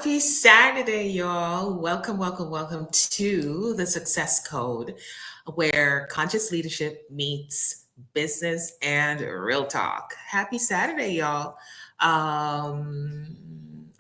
Happy Saturday, y'all. Welcome, welcome, welcome to the Success Code, where conscious leadership meets business and real talk. Happy Saturday, y'all.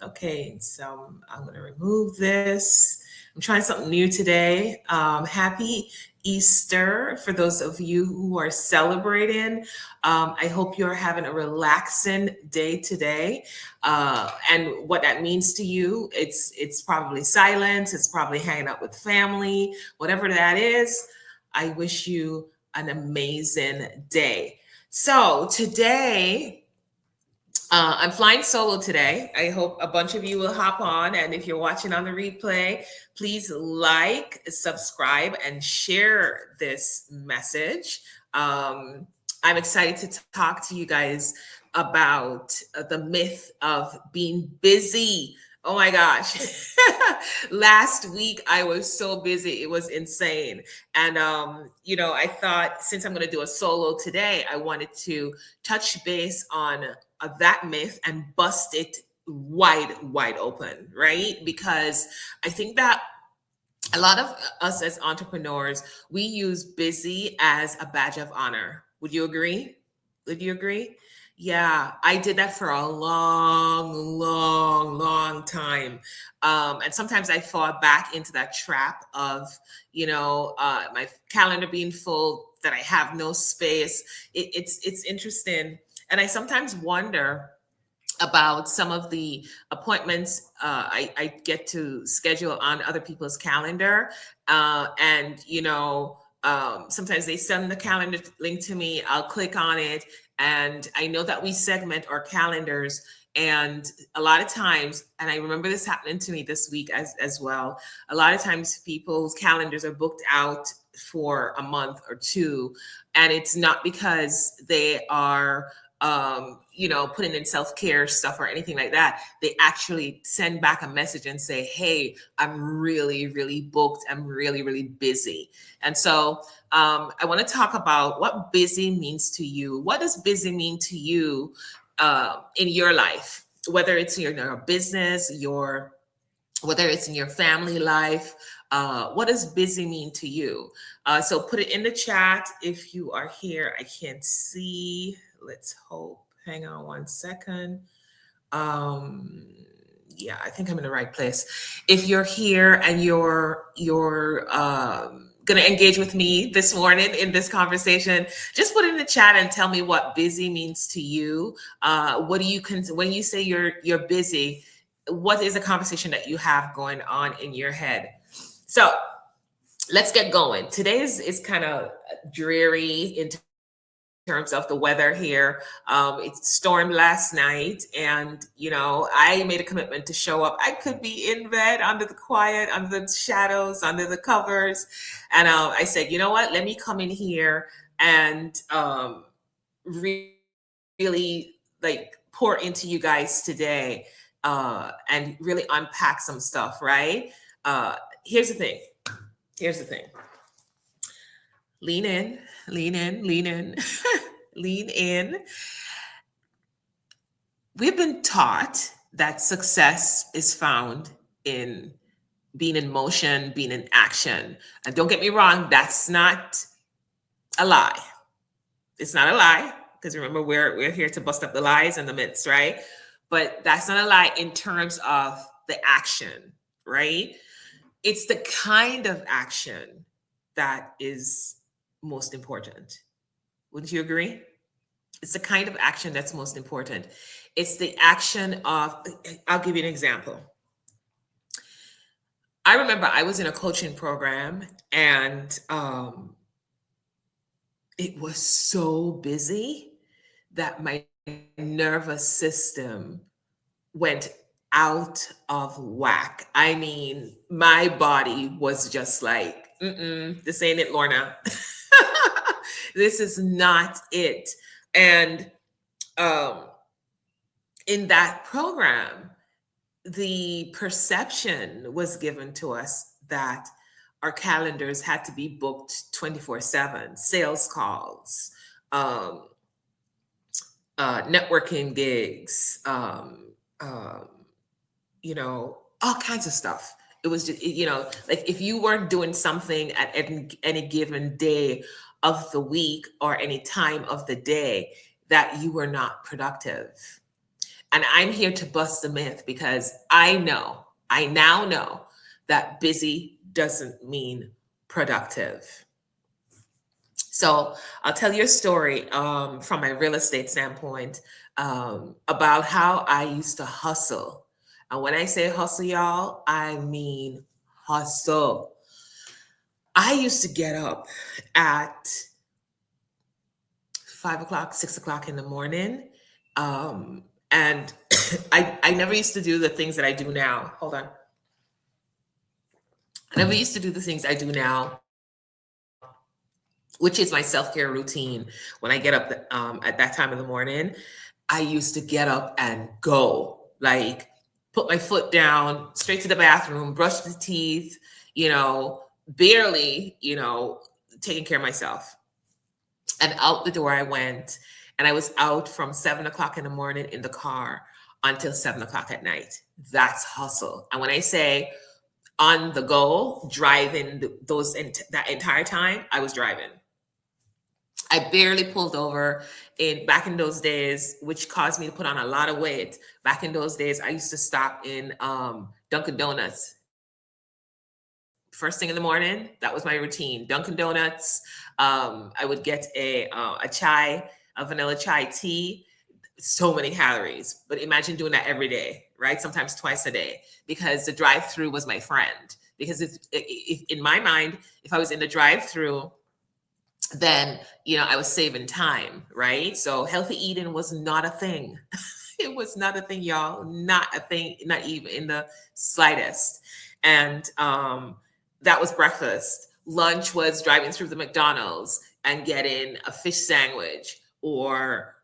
Okay, so I'm going to remove this. I'm trying something new today. Happy Easter for those of you who are celebrating. I hope you're having a relaxing day today. And what that means to you, it's probably silence, it's probably hanging out with family, whatever that is. I wish you an amazing day. So today, I'm flying solo today. I hope a bunch of you will hop on. And if you're watching on the replay, please like, subscribe, and share this message. I'm excited to talk to you guys about the myth of being busy. Oh my gosh. Last week I was so busy. It was insane. And I thought since I'm going to do a solo today, I wanted to touch base on that myth and bust it wide open, right? Because I think that a lot of us as entrepreneurs, we use busy as a badge of honor. Would you agree? Would you agree? Yeah, I did that for a long time. And sometimes I fall back into that trap of, my calendar being full, that I have no space. It's interesting. And I sometimes wonder about some of the appointments I get to schedule on other people's calendar. Sometimes they send the calendar link to me, I'll click on it, and I know that we segment our calendars. And a lot of times, and I remember this happening to me this week as well, a lot of times people's calendars are booked out for a month or two, and it's not because they are putting in self-care stuff or anything like that. They actually send back a message and say, hey, I'm really booked. I'm really busy. And so I want to talk about what busy means to you. What does busy mean to you in your life? Whether it's in your business, whether it's in your family life, what does busy mean to you? So put it in the chat if you are here. I can't see. Let's hope. Hang on one second. Yeah, I think I'm in the right place. If you're here and you're going to engage with me this morning in this conversation, just put it in the chat and tell me what busy means to you. What do you when you say you're busy? What is a conversation that you have going on in your head? So let's get going. Today is kind of dreary in terms of the weather here. It stormed last night, and I made a commitment to show up. I could be in bed under the quiet, under the shadows, under the covers, and I said, you know what? Let me come in here and really like pour into you guys today, and really unpack some stuff. Right? Here's the thing. Lean in, lean in, lean in, lean in. We've been taught that success is found in being in motion, being in action. And don't get me wrong, that's not a lie. It's not a lie, because remember, we're here to bust up the lies and the myths, right? But that's not a lie in terms of the action, right? It's the kind of action that is most important. Wouldn't you agree? It's the kind of action that's most important. It's the action of, I'll give you an example. I remember I was in a coaching program, and it was so busy that my nervous system went out of whack. I mean, my body was just like, this ain't it, Lorna. This is not it. And in that program, the perception was given to us that our calendars had to be booked 24/7, sales calls, networking gigs, all kinds of stuff. It was just, like if you weren't doing something at any given day of the week or any time of the day, that you were not productive. And I'm here to bust the myth because I now know that busy doesn't mean productive. So I'll tell you a story from my real estate standpoint about how I used to hustle. And when I say hustle, y'all, I mean hustle. I used to get up at 5 o'clock, 6 o'clock in the morning. And I never used to do the things that I do now. Hold on. I never used to do the things I do now, which is my self-care routine. When I get up at that time of the morning, I used to get up and go, like put my foot down, straight to the bathroom, brush the teeth, barely, taking care of myself. And out the door I went, and I was out from 7 o'clock in the morning in the car until 7 o'clock at night. That's hustle. And when I say on the go, driving that entire time, I was driving. I barely pulled over back in those days, which caused me to put on a lot of weight. Back in those days, I used to stop in Dunkin' Donuts. First thing in the morning, that was my routine. Dunkin' Donuts. I would get a vanilla chai tea. So many calories, but imagine doing that every day, right? Sometimes twice a day, because the drive-thru was my friend. Because if in my mind, if I was in the drive-thru, then I was saving time, right? So healthy eating was not a thing. It was not a thing, y'all. Not a thing, not even in the slightest. And that was breakfast. Lunch was driving through the McDonald's and getting a fish sandwich, or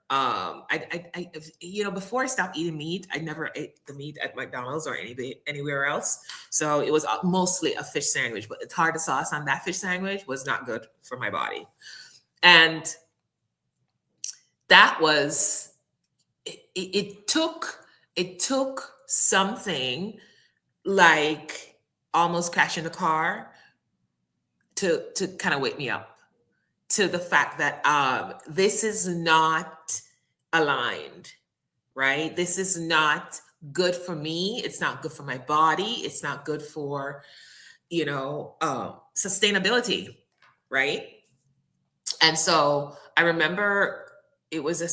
before I stopped eating meat, I never ate the meat at McDonald's or anywhere else. So it was mostly a fish sandwich, but the tartar sauce on that fish sandwich was not good for my body. And that was, it took something like almost crashing the car to kind of wake me up to the fact that this is not aligned, right? This is not good for me. It's not good for my body. It's not good for, sustainability, right? And so I remember it was a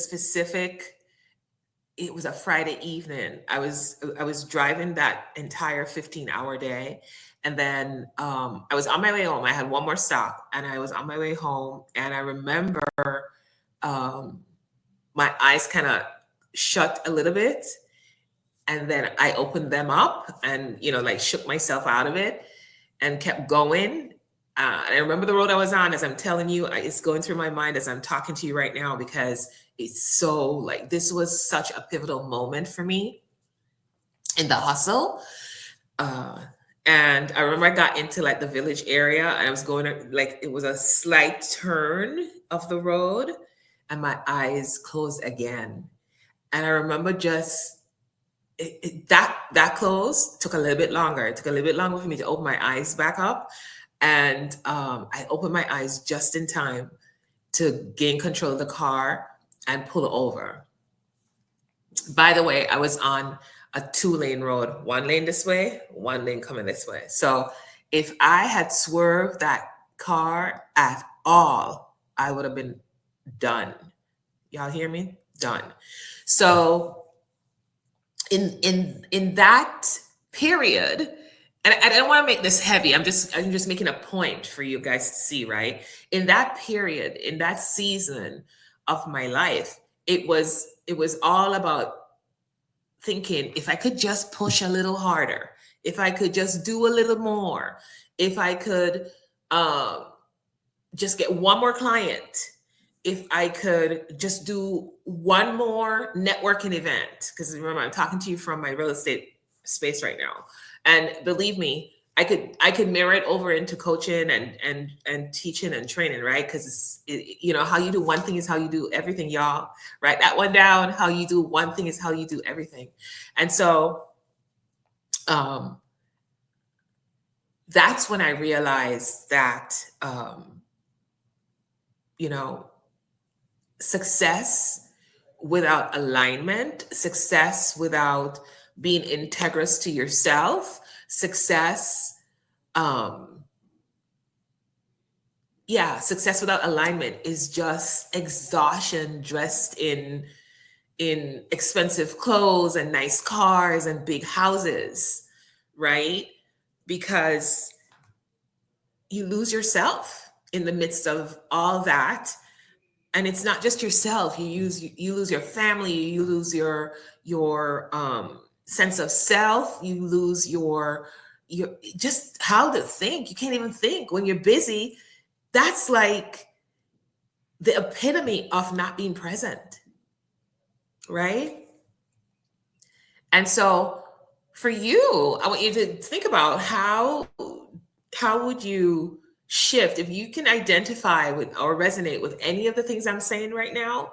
Friday evening. I was driving that entire 15-hour day. And then I was on my way home. I had one more stop, and I was on my way home. And I remember my eyes kind of shut a little bit. And then I opened them up and, like shook myself out of it and kept going. And I remember the road I was on, as I'm telling you, it's going through my mind as I'm talking to you right now, because it's so like, this was such a pivotal moment for me in the hustle. And I remember I got into like the village area, and I was going like, it was a slight turn of the road, and my eyes closed again. And I remember just that close took a little bit longer. It took a little bit longer for me to open my eyes back up. And I opened my eyes just in time to gain control of the car and pull over. By the way, I was on a 2-lane road, 1 lane this way, 1 lane coming this way. So if I had swerved that car at all, I would have been done. Y'all hear me? Done. So in that period, and I don't want to make this heavy. I'm just making a point for you guys to see, right? In that period, in that season of my life, it was all about thinking, if I could just push a little harder, if I could just do a little more, if I could just get one more client, if I could just do one more networking event, because remember, I'm talking to you from my real estate space right now. And believe me, I could mirror it over into coaching and teaching and training, right? Because how you do one thing is how you do everything, y'all. Write that one down. How you do one thing is how you do everything. And so um, that's when I realized that, you know, success without alignment, success without being integrous to yourself, success, um, yeah, success without alignment is just exhaustion dressed in expensive clothes and nice cars and big houses, right? Because you lose yourself in the midst of all that. And it's not just yourself. You lose your family, you lose your sense of self, you lose your just how to think. You can't even think when you're busy. That's like the epitome of not being present, right? And so for you, I want you to think about how would you shift if you can identify with or resonate with any of the things I'm saying right now.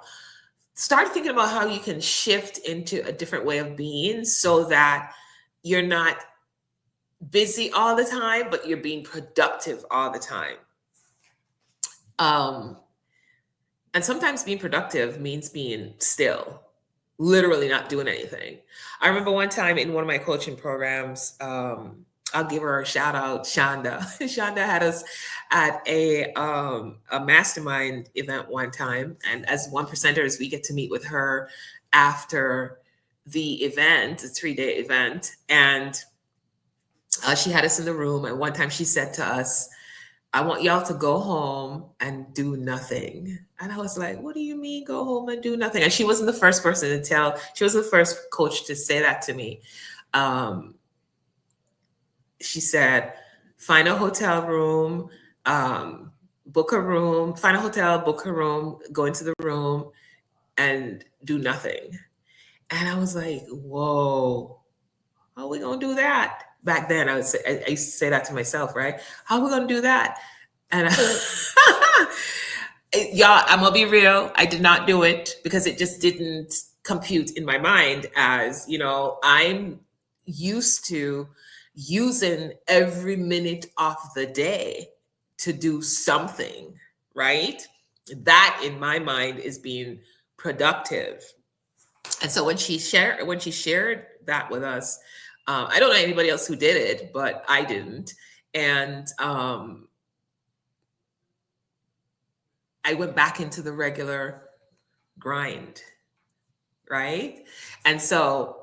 Start thinking about how you can shift into a different way of being so that you're not busy all the time, but you're being productive all the time. Um, and sometimes being productive means being still, literally not doing anything. I remember one time in one of my coaching programs, I'll give her a shout out, Shonda. Shonda had us at a mastermind event one time, and as one percenters, we get to meet with her after the event, a 3-day event, and she had us in the room. And one time she said to us, I want y'all to go home and do nothing. And I was like, what do you mean go home and do nothing? And she wasn't the first person to tell, she was the first coach to say that to me. She said, find a hotel room, book a room, find a hotel, book a room, go into the room and do nothing. And I was like, whoa, how are we going to do that? Back then, I used to say that to myself, right? How are we going to do that? And y'all, I'm gonna be real. I did not do it because it just didn't compute in my mind. As you know, I'm used to using every minute of the day to do something, right? That in my mind is being productive. And so when she shared that with us, I don't know anybody else who did it, but I didn't. And I went back into the regular grind, right? And so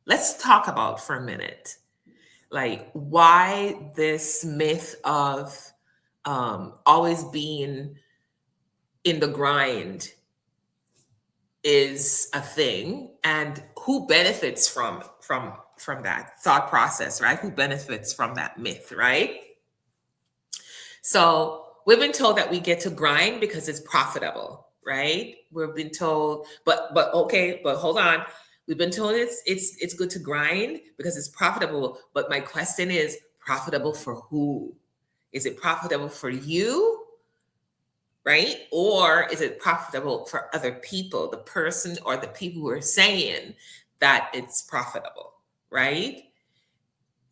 let's talk about for a minute, like why this myth of always being in the grind is a thing, and who benefits from that thought process, right? Who benefits from that myth, right? So we've been told that we get to grind because it's profitable, right? We've been told, but okay, but hold on. We've been told it's good to grind because it's profitable. But my question is, profitable for who? Is it profitable for you? Right? Or is it profitable for other people, the person or the people who are saying that it's profitable, right?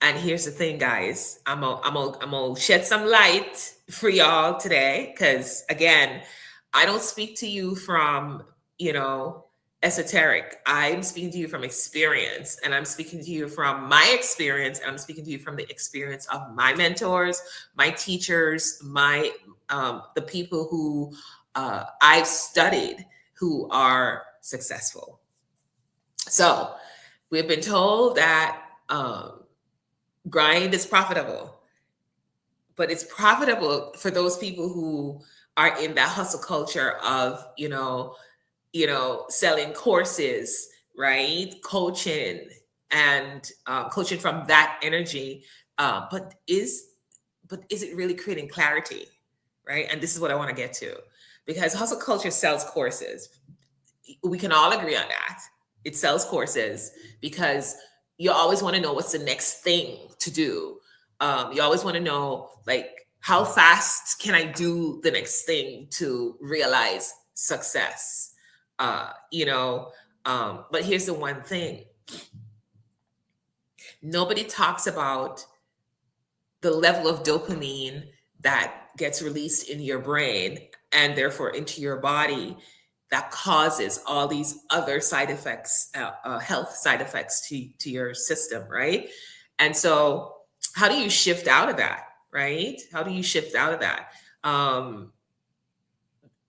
And here's the thing, guys. I'm gonna shed some light for y'all today, because again, I don't speak to you from, esoteric. I'm speaking to you from experience, and I'm speaking to you from my experience, and I'm speaking to you from the experience of my mentors, my teachers, my the people who I've studied who are successful. So we've been told that grind is profitable, but it's profitable for those people who are in that hustle culture of, selling courses, right? Coaching and coaching from that energy. But is it really creating clarity, right? And this is what I want to get to, because hustle culture sells courses. We can all agree on that. It sells courses because you always want to know what's the next thing to do. You always want to know, like, how fast can I do the next thing to realize success? But here's the one thing. Nobody talks about the level of dopamine that gets released in your brain and therefore into your body that causes all these other side effects, health side effects to your system, right? And so, how do you shift out of that, right? How do you shift out of that? Um,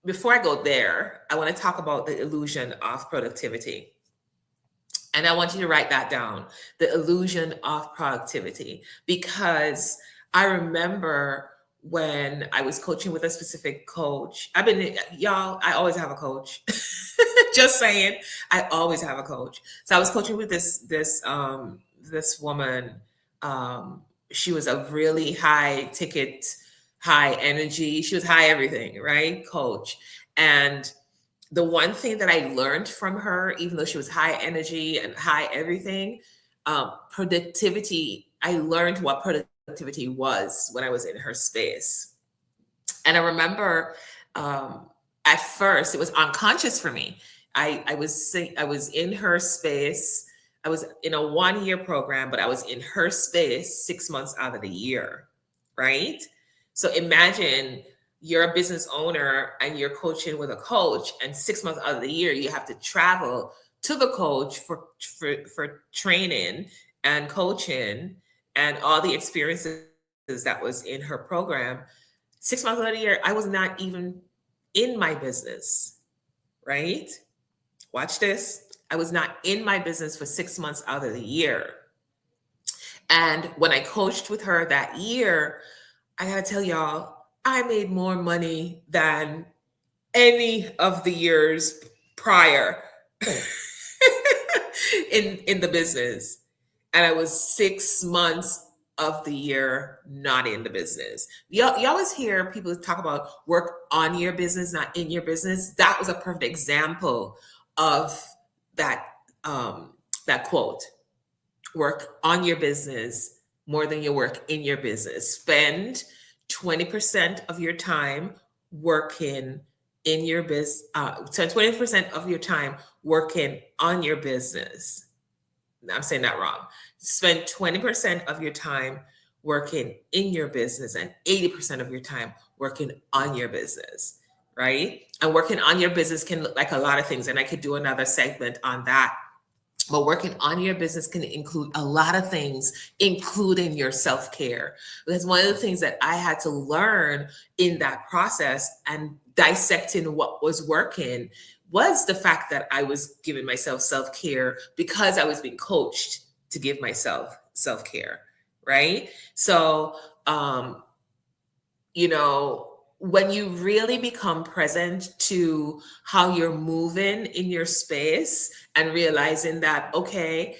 Before I go there, I want to talk about the illusion of productivity. And I want you to write that down, the illusion of productivity, because I remember when I was coaching with a specific coach. Y'all, I always have a coach. Just saying, I always have a coach. So I was coaching with this woman. She was a really high ticket, high energy. She was high everything, right? Coach. And the one thing that I learned from her, even though she was high energy and high everything, productivity, I learned what productivity was when I was in her space. And I remember at first it was unconscious for me. I was in her space. I was in a 1 year program, but I was in her space 6 months out of the year, right? So imagine you're a business owner and you're coaching with a coach, and 6 months out of the year you have to travel to the coach for training and coaching and all the experiences that was in her program. 6 months out of the year, I was not even in my business, right? Watch this. I was not in my business for 6 months out of the year. And when I coached with her that year, I gotta tell y'all, I made more money than any of the years prior in the business. And I was 6 months of the year not in the business. You always hear people talk about work on your business, not in your business. That was a perfect example of that that quote. Work on your business more than you work in your business. Spend 20% of your time working in your business. So 20% of your time working on your business. I'm saying that wrong. Spend 20% of your time working in your business and 80% of your time working on your business, right? And working on your business can look like a lot of things. And I could do another segment on that. But working on your business can include a lot of things, including your self care. Because one of the things that I had to learn in that process and dissecting what was working was the fact that I was giving myself self care because I was being coached to give myself self care. Right. So, you know, when you really become present to how you're moving in your space and realizing that, okay,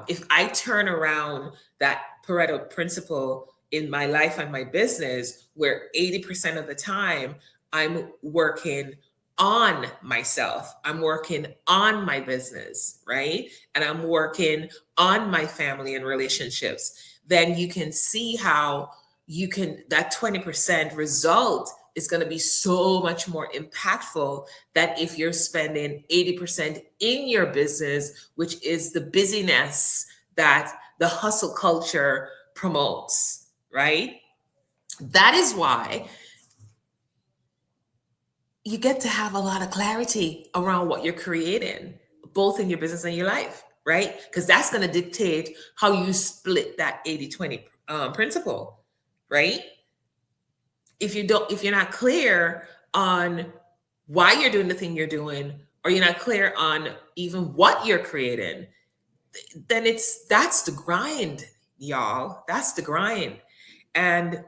if I turn around that Pareto principle in my life and my business, where 80% of the time I'm working on myself, I'm working on my business, right? And I'm working on my family and relationships, then you can see how that 20% result is going to be so much more impactful than if you're spending 80% in your business, which is the busyness that the hustle culture promotes, right? That is why you get to have a lot of clarity around what you're creating, both in your business and your life, right? Because that's going to dictate how you split that 80/20 principle, right? If you're not clear on why you're doing the thing you're doing, or you're not clear on even what you're creating, then that's the grind, y'all. That's the grind. And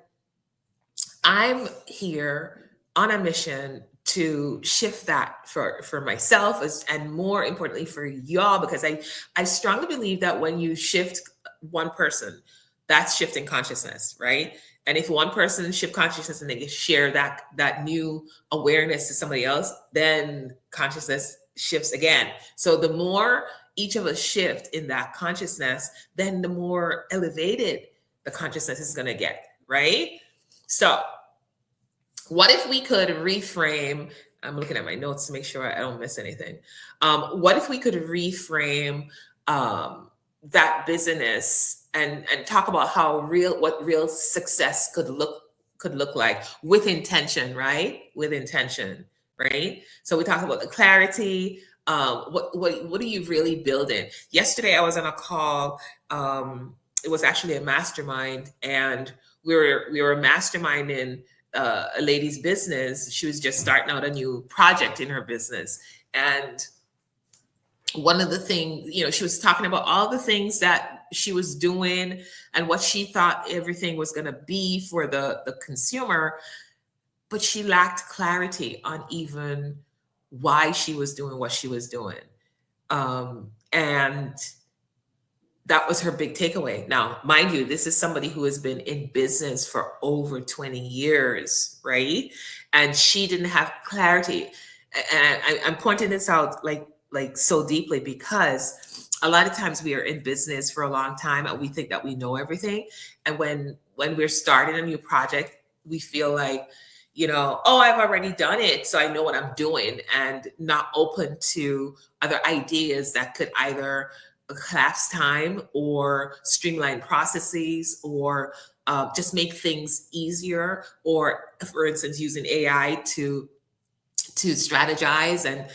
I'm here on a mission to shift that for myself and more importantly for y'all, because I strongly believe that when you shift one person, that's shifting consciousness, right? And if one person shift consciousness and they share that new awareness to somebody else, then consciousness shifts again. So the more each of us shift in that consciousness, then the more elevated the consciousness is going to get, right? So, what if we could reframe? I'm looking at my notes to make sure I don't miss anything. What if we could reframe that business and talk about how what real success could look like with intention, right? With intention, right? So we talked about the clarity. What are you really building? Yesterday, I was on a call. It was actually a mastermind, and we were masterminding a lady's business. She was just starting out a new project in her business, and one of the things, she was talking about all the things that she was doing and what she thought everything was going to be for the consumer, but she lacked clarity on even why she was doing what she was doing. And that was her big takeaway. Now, mind you, this is somebody who has been in business for over 20 years, right? And she didn't have clarity. And I'm pointing this out like so deeply because a lot of times we are in business for a long time and we think that we know everything. And when we're starting a new project, we feel like, oh, I've already done it, so I know what I'm doing, and not open to other ideas that could either collapse time or streamline processes or just make things easier, or for instance using AI to strategize, and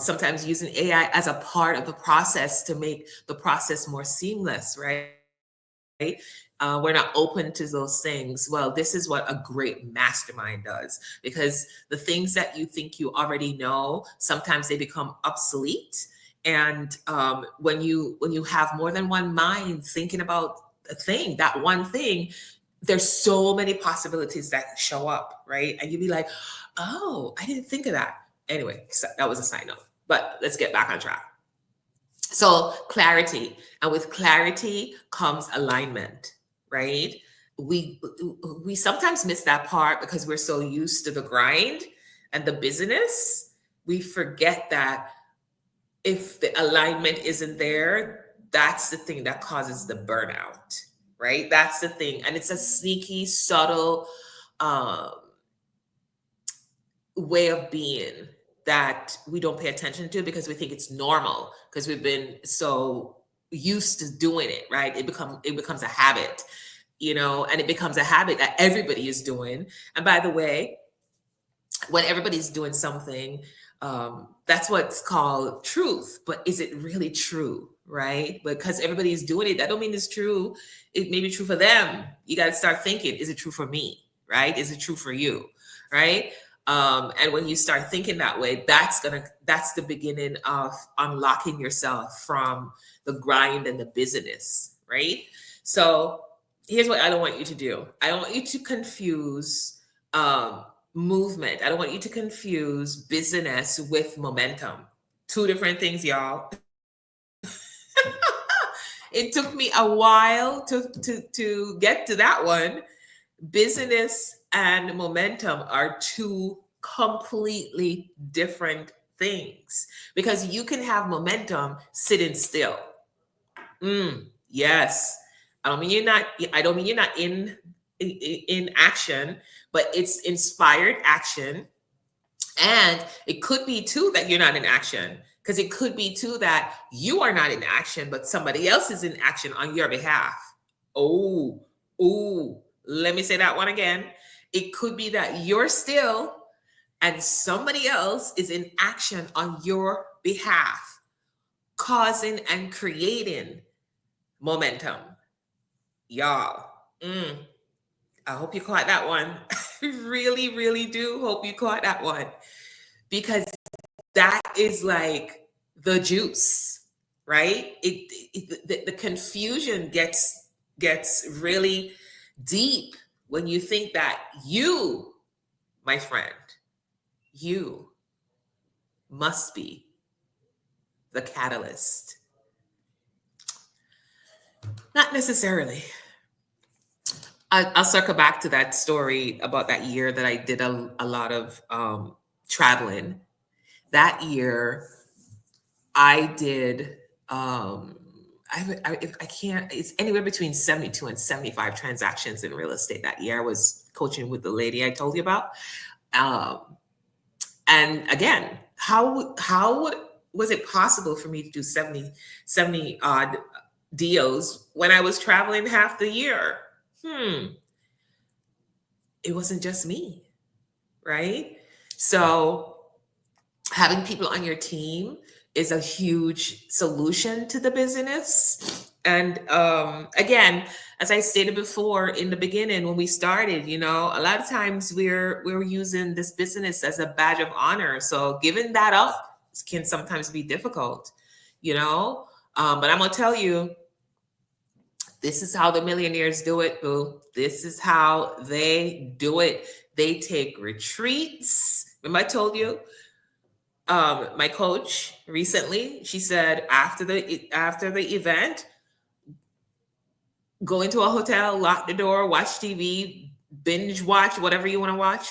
sometimes using AI as a part of the process to make the process more seamless, right? We're not open to those things. Well, this is what a great mastermind does, because the things that you think you already know, sometimes they become obsolete. And when you have more than one mind thinking about a thing, that one thing, there's so many possibilities that show up, right? And you'd be like, oh, I didn't think of that. Anyway, so that was a side note, but let's get back on track. So clarity, and with clarity comes alignment, right? We sometimes miss that part because we're so used to the grind and the busyness. We forget that if the alignment isn't there, that's the thing that causes the burnout, right? That's the thing. And it's a sneaky, subtle um, way of being that we don't pay attention to because we think it's normal, because we've been so used to doing it, right? It becomes a habit, and it becomes a habit that everybody is doing. And by the way, when everybody's doing something, that's what's called truth. But is it really true, right? Because everybody's doing it, that don't mean it's true. It may be true for them. You got to start thinking, is it true for me, right? Is it true for you, right? And when you start thinking that way, that's the beginning of unlocking yourself from the grind and the busyness, right? So here's what I don't want you to do. I don't want you to confuse movement. I don't want you to confuse busyness with momentum. Two different things, y'all. It took me a while to get to that one. Busyness and momentum are two completely different things, because you can have momentum sitting still. Yes. I don't mean you're not in action, but it's inspired action. And it could be too that you're not in action, because it could be too that you are not in action, but somebody else is in action on your behalf. Oh, let me say that one again. It could be that you're still and somebody else is in action on your behalf, causing and creating momentum. Y'all, I hope you caught that one. Really, really do hope you caught that one, because that is like the juice, right? The confusion gets really deep when you think that you, my friend, you must be the catalyst. Not necessarily. I'll circle back to that story about that year that I did a lot of traveling. That year, I did, I can't, it's anywhere between 72 and 75 transactions in real estate that year. I was coaching with the lady I told you about. And again, how would was it possible for me to do 70 odd deals when I was traveling half the year? It wasn't just me, right? So having people on your team is a huge solution to the business. And again, as I stated before in the beginning when we started, a lot of times we're using this business as a badge of honor. So giving that up can sometimes be difficult, you know. But I'm gonna tell you, this is how the millionaires do it, boo. This is how they do it. They take retreats. Remember I told you, my coach recently, she said after the event, go into a hotel, lock the door, watch TV, binge watch whatever you want to watch.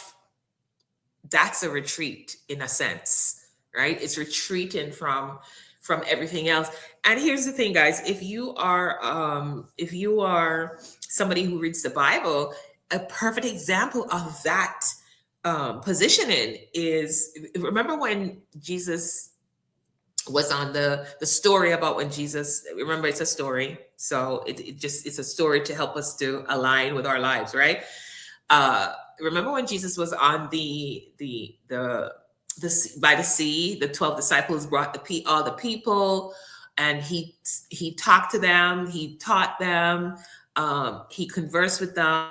That's a retreat in a sense, right? It's retreating from everything else. And here's the thing, guys, if you are somebody who reads the Bible, a perfect example of that positioning is, remember when Jesus was on the story about when Jesus, remember it's a story, so it's a story to help us to align with our lives, right? Remember when Jesus was on by the sea, the 12 disciples brought all the people, and he talked to them, he taught them, he conversed with them.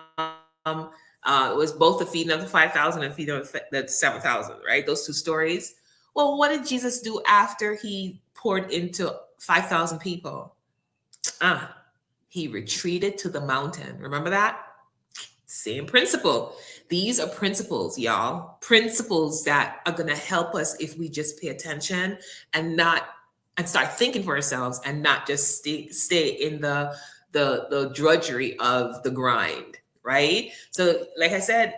It was both the feeding of the 5,000 and feeding of the 7,000, right? Those two stories. Well, what did Jesus do after he poured into 5,000 people? He retreated to the mountain. Remember that? Same principle. These are principles, y'all. Principles that are going to help us if we just pay attention and start thinking for ourselves and not just stay in the drudgery of the grind, right? So, like I said,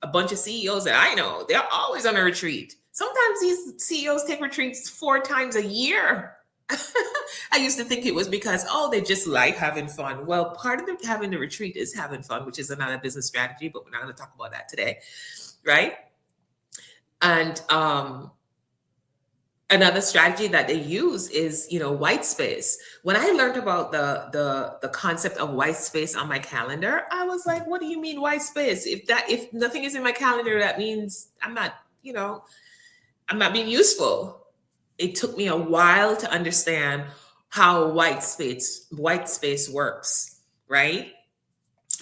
a bunch of CEOs that I know, they're always on a retreat. Sometimes these CEOs take retreats 4 times a year. I used to think it was because, they just like having fun. Well, part of having the retreat is having fun, which is another business strategy, but we're not going to talk about that today, right? And another strategy that they use is, white space. When I learned about the concept of white space on my calendar, I was like, what do you mean white space? If nothing is in my calendar, that means I'm not being useful. It took me a while to understand how white space works, right?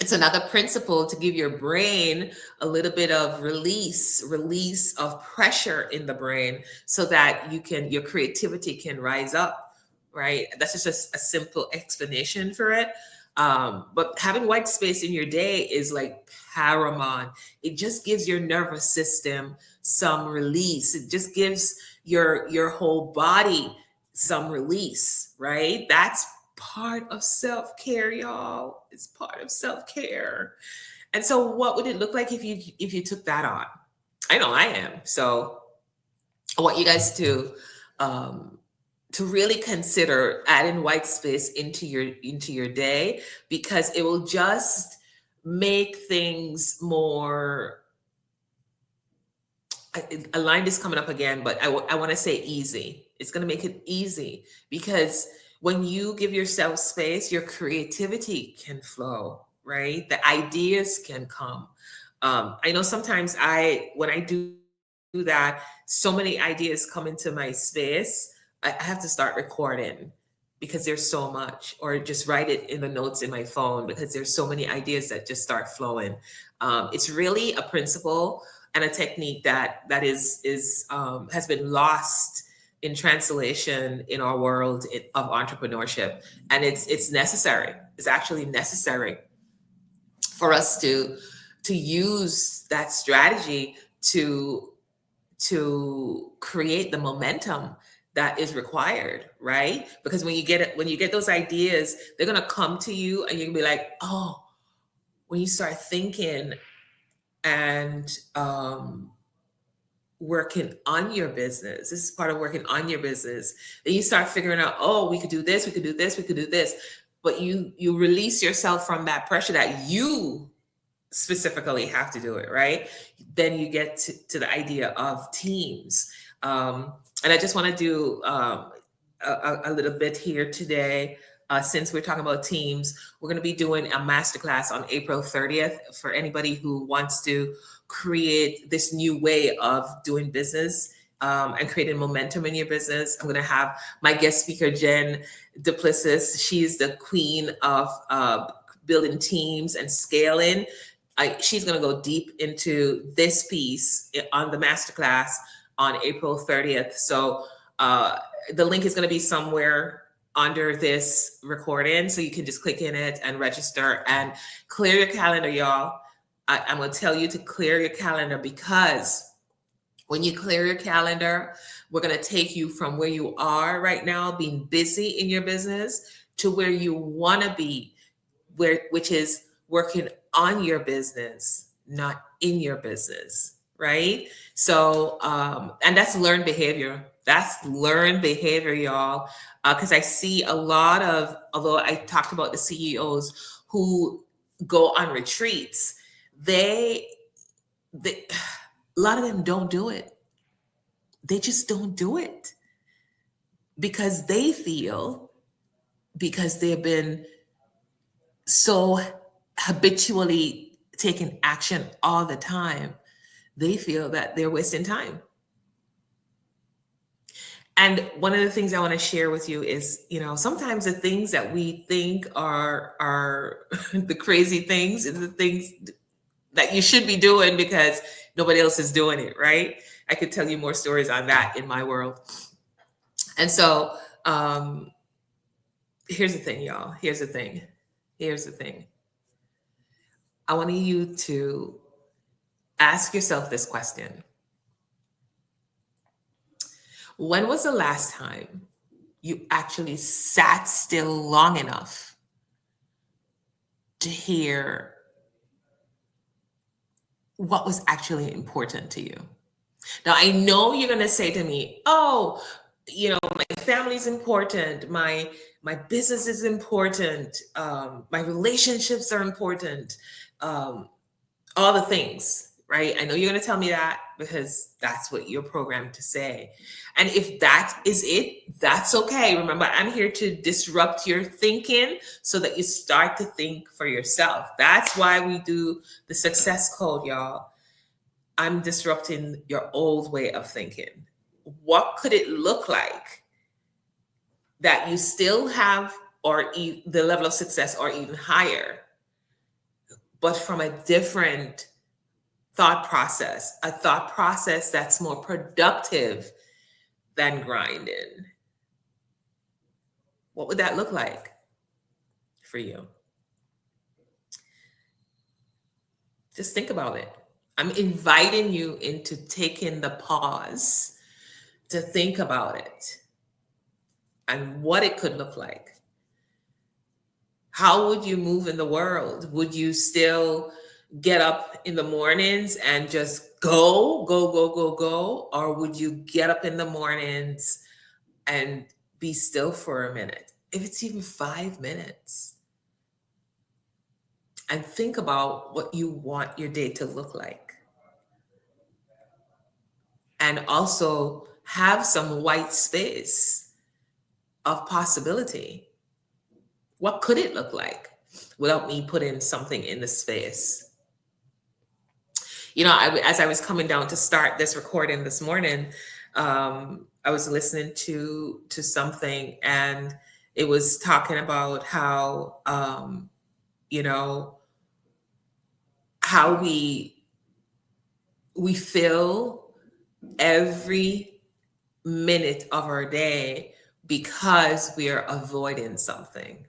It's another principle to give your brain a little bit of release of pressure in the brain so that your creativity can rise up, right? That's just a simple explanation for it. But having white space in your day is like paramount. It just gives your nervous system some release. It just gives your whole body some release, right? That's part of self-care, y'all. It's part of self-care. And so what would it look like if you took that on? I know I am. So I want you guys to really consider adding white space into your day, because it will just make things more, a line is coming up again, but I want to say easy. It's going to make it easy, because when you give yourself space, your creativity can flow, right? The ideas can come. I know sometimes when I do that, so many ideas come into my space. I have to start recording because there's so much, or just write it in the notes in my phone because there's so many ideas that just start flowing. It's really a principle and a technique that has been lost in translation in our world of entrepreneurship, and it's necessary. It's actually necessary for us to use that strategy to create the momentum that is required, right? Because when you get those ideas, they're gonna come to you, and you're gonna be like, oh, when you start thinking and working on your business. This is part of working on your business. Then you start figuring out, oh, we could do this, we could do this, we could do this. But you release yourself from that pressure that you specifically have to do it, right? Then you get to the idea of teams. And I just want to do a little bit here today. Since we're talking about teams, we're going to be doing a masterclass on April 30th for anybody who wants to create this new way of doing business and creating momentum in your business. I'm going to have my guest speaker, Jen Duplessis. She's the queen of building teams and scaling. She's going to go deep into this piece on the masterclass on April 30th. So the link is going to be somewhere under this recording. So you can just click in it and register and clear your calendar, y'all. I'm going to tell you to clear your calendar, because when you clear your calendar, we're going to take you from where you are right now, being busy in your business, to where you want to be, which is working on your business, not in your business, right? So, and that's learned behavior. That's learned behavior, y'all. Because I see a lot of, although I talked about the CEOs who go on retreats, they a lot of them don't do it. They just don't do it because they feel, because they've been so habitually taking action all the time, they feel that they're wasting time. And one of the things I want to share with you is, sometimes the things that we think are the crazy things is the things that you should be doing because nobody else is doing it, right? I could tell you more stories on that in my world. And so here's the thing, y'all. Here's the thing. I want you to ask yourself this question. When was the last time you actually sat still long enough to hear what was actually important to you? Now, I know you're going to say to me, oh, my family's important. My business is important. My relationships are important. All the things, right? I know you're going to tell me that because that's what you're programmed to say. And if that is it, that's okay. Remember, I'm here to disrupt your thinking so that you start to think for yourself. That's why we do the Success Code, y'all. I'm disrupting your old way of thinking. What could it look like that you still have, or the level of success, or even higher, but from a different thought process, a thought process that's more productive than grinding? What would that look like for you? Just think about it. I'm inviting you into taking the pause to think about it and what it could look like. How would you move in the world? Would you still get up in the mornings and just go? Or would you get up in the mornings and be still for a minute? If it's even 5 minutes. And think about what you want your day to look like. And also have some white space of possibility. What could it look like without me putting something in the space? As I was coming down to start this recording this morning, I was listening to something, and it was talking about how, how we fill every minute of our day because we are avoiding something.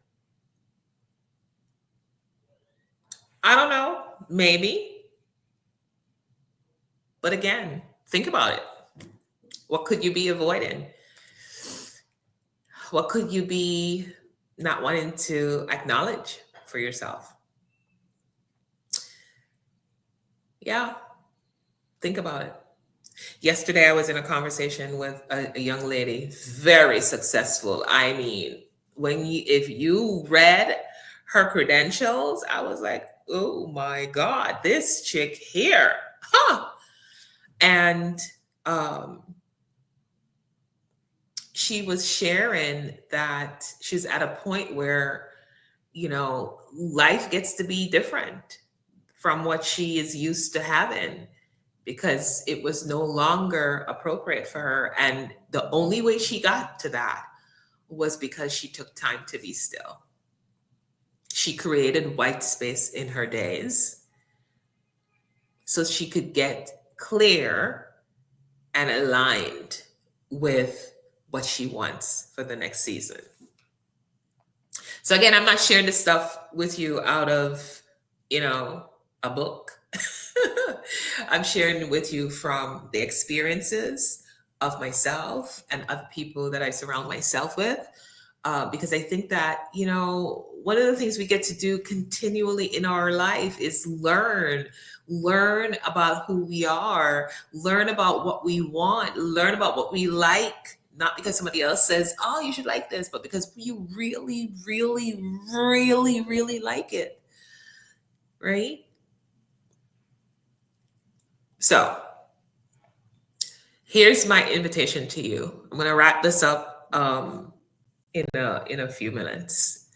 I don't know, maybe. But again, think about it. What could you be avoiding? What could you be not wanting to acknowledge for yourself? Yeah, think about it. Yesterday, I was in a conversation with a young lady, very successful. I mean, if you read her credentials, I was like, oh my God, this chick here, huh? And she was sharing that she's at a point where, life gets to be different from what she is used to having because it was no longer appropriate for her. And the only way she got to that was because she took time to be still. She created white space in her days so she could get clear and aligned with what she wants for the next season. So again, I'm not sharing this stuff with you out of, a book. I'm sharing with you from the experiences of myself and other people that I surround myself with. Because I think that, one of the things we get to do continually in our life is learn about who we are, learn about what we want, learn about what we like, not because somebody else says, oh, you should like this, but because you really, really, really, really like it. Right? So here's my invitation to you. I'm going to wrap this up in a few minutes.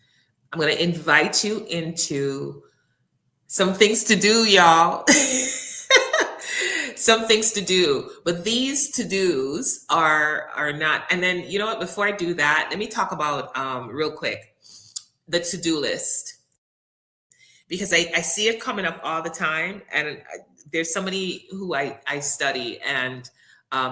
I'm going to invite you into some things to do, y'all. Some things to do, but these to-dos are not. And then, you know what, before I do that, let me talk about real quick the to-do list, because I see it coming up all the time. And there's somebody who I study, and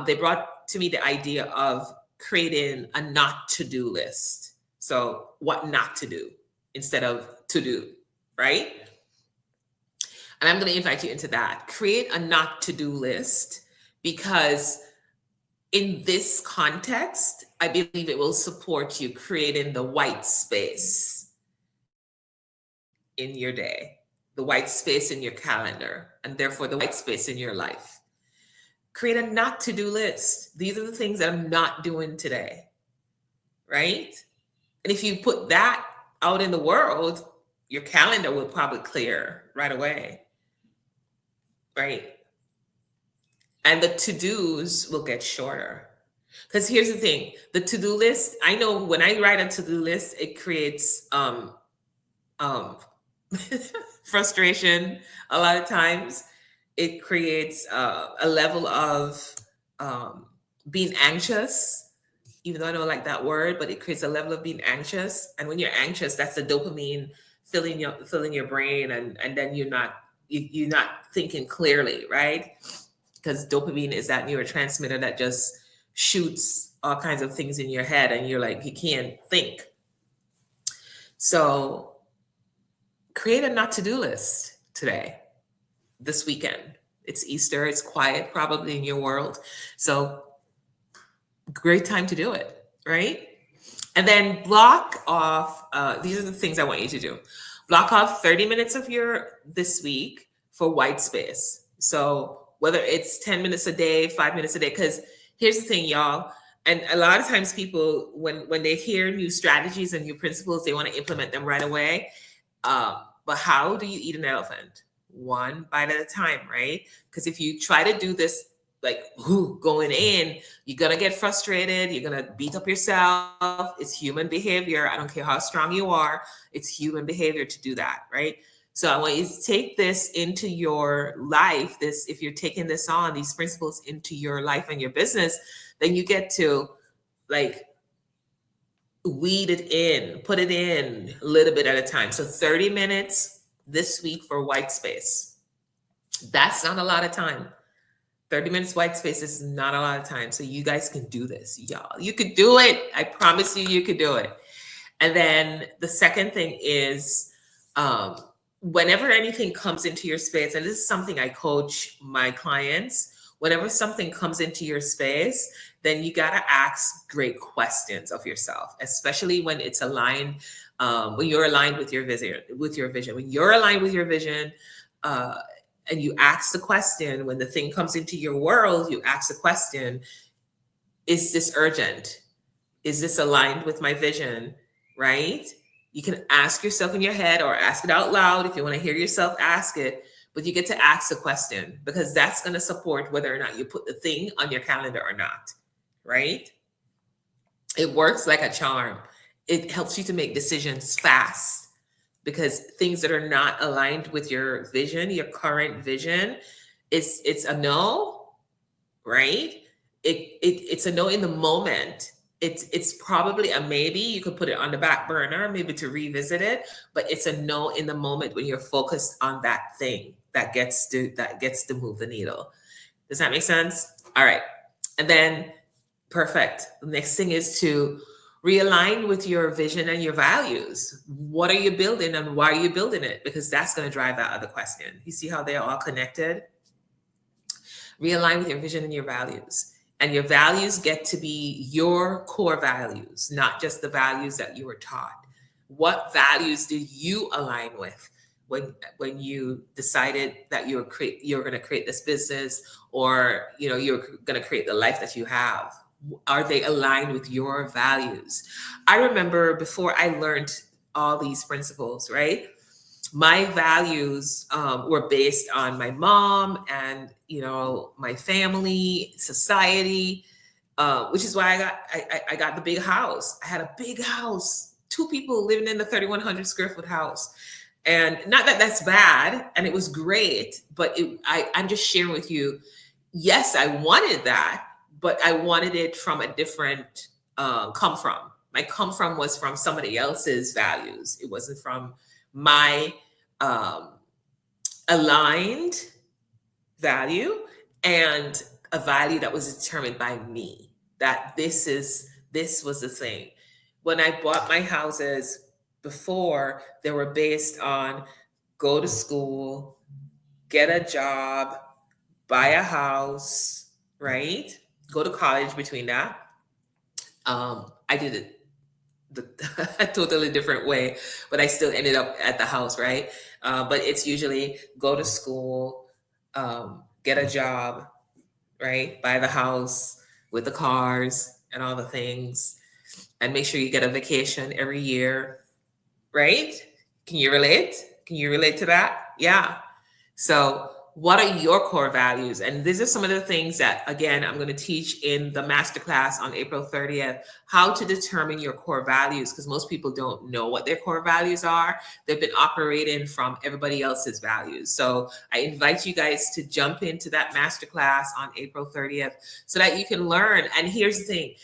they brought to me the idea of creating a not to-do list. So what not to do instead of to do, right? And I'm going to invite you into that. Create a not to do list, because in this context, I believe it will support you creating the white space in your day, the white space in your calendar, and therefore the white space in your life. Create a not to do list. These are the things that I'm not doing today, right? And if you put that out in the world, your calendar will probably clear right away. Right? And the to-dos will get shorter. Because here's the thing, the to-do list, I know when I write a to-do list, it creates frustration a lot of times. It creates a level of being anxious, even though I don't like that word, but it creates a level of being anxious. And when you're anxious, that's the dopamine filling your brain, and then you're not thinking clearly, right? Because dopamine is that neurotransmitter that just shoots all kinds of things in your head, and you're like, you can't think. So create a not to-do list today, this weekend. It's Easter, it's quiet probably in your world. So great time to do it, right? And then block off, these are the things I want you to do. Block off 30 minutes of this week for white space. So whether it's 10 minutes a day, 5 minutes a day, because here's the thing, y'all. And a lot of times people, when they hear new strategies and new principles, they want to implement them right away. But how do you eat an elephant? One bite at a time, right? Because if you try to do this like going in, you're gonna get frustrated, you're gonna beat up yourself. It's human behavior. I don't care how strong you are, it's human behavior to do that, right? So I want you to take this into your life. If you're taking this on, these principles into your life and your business, then you get to like weed it in, put it in a little bit at a time. So 30 minutes this week for white space. That's not a lot of time. 30 minutes white space is not a lot of time. So you guys can do this, y'all. You could do it. I promise you could do it. And then the second thing is whenever anything comes into your space, and this is something I coach my clients, whenever something comes into your space, then you got to ask great questions of yourself, especially when it's aligned, when you're aligned with your vision, when you're aligned with your vision, and you ask the question, when the thing comes into your world, you ask the question, is this urgent? Is this aligned with my vision? Right? You can ask yourself in your head or ask it out loud if you want to hear yourself ask it, but you get to ask the question, because that's going to support whether or not you put the thing on your calendar or not. Right? It works like a charm. It helps you to make decisions fast because things that are not aligned with your vision, your current vision, it's a no, right? It's a no in the moment. It's probably a maybe. You could put it on the back burner, maybe to revisit it, but it's a no in the moment when you're focused on that thing that gets to move the needle. Does that make sense? All right. And then perfect. The next thing is to realign with your vision and your values. What are you building and why are you building it? Because that's going to drive that other question. You see how they're all connected? Realign with your vision and your values. And your values get to be your core values, not just the values that you were taught. What values do you align with when you decided that you're going to create this business, or you're going to create the life that you have? Are they aligned with your values? I remember before I learned all these principles, right? My values were based on my mom and my family, society, which is why I got the big house. I had a big house, two people living in the 3,100 square foot house, and not that that's bad, and it was great, but I'm just sharing with you. Yes, I wanted that, but I wanted it from a different come from. My come from was from somebody else's values. It wasn't from my um, aligned value, and a value that was determined by me. That this was the thing. When I bought my houses before, they were based on go to school, get a job, buy a house, right? Go to college between that. I did it a totally different way, but I still ended up at the house, right? But it's usually go to school, get a job, right? Buy the house with the cars and all the things, and make sure you get a vacation every year, right? Can you relate? Can you relate to that? Yeah. So, what are your core values? And these are some of the things that, again, I'm going to teach in the masterclass on April 30th, how to determine your core values, because most people don't know what their core values are. They've been operating from everybody else's values. So I invite you guys to jump into that masterclass on April 30th so that you can learn. And here's the thing,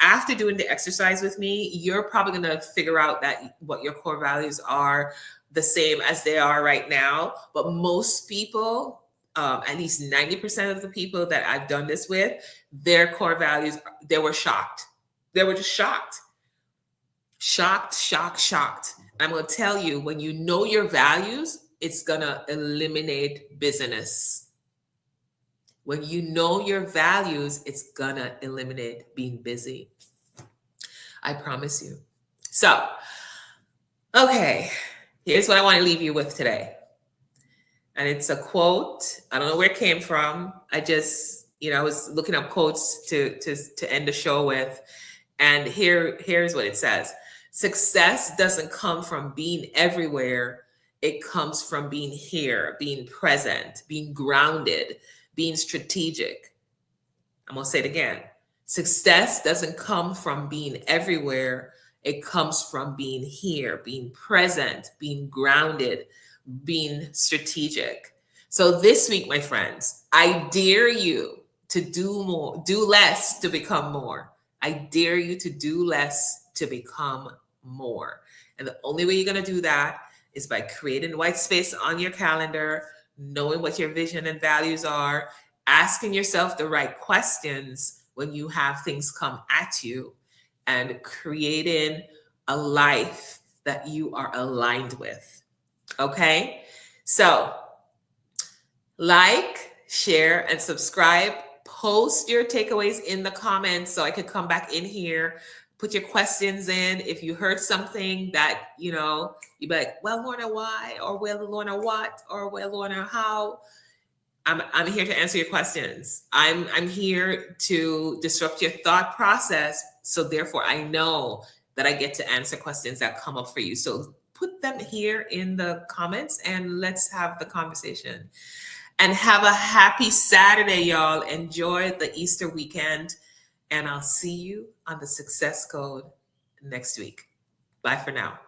after doing the exercise with me, you're probably going to figure out that what your core values are the same as they are right now. But most people, at least 90% of the people that I've done this with, their core values, they were shocked. They were just shocked. Shocked. I'm going to tell you, when you know your values, it's going to eliminate busyness. When you know your values, it's going to eliminate being busy. I promise you. So, okay. Here's what I want to leave you with today. And it's a quote. I don't know where it came from. I just, I was looking up quotes to end the show with. And here's what it says. Success doesn't come from being everywhere. It comes from being here, being present, being grounded, being strategic. I'm going to say it again. Success doesn't come from being everywhere. It comes from being here, being present, being grounded, being strategic. So this week, my friends, I dare you to do less to become more. I dare you to do less to become more. And the only way you're going to do that is by creating white space on your calendar, knowing what your vision and values are, asking yourself the right questions when you have things come at you, and creating a life that you are aligned with. Okay? So, like, share, and subscribe. Post your takeaways in the comments so I could come back in here. Put your questions in. If you heard something that, you'd be like, well, Lorna, why? Or well, Lorna, what? Or well, Lorna, how? I'm here to answer your questions. I'm here to disrupt your thought process. So therefore, I know that I get to answer questions that come up for you. So put them here in the comments and let's have the conversation. And have a happy Saturday, y'all. Enjoy the Easter weekend. and I'll see you on the Success Code next week. Bye for now.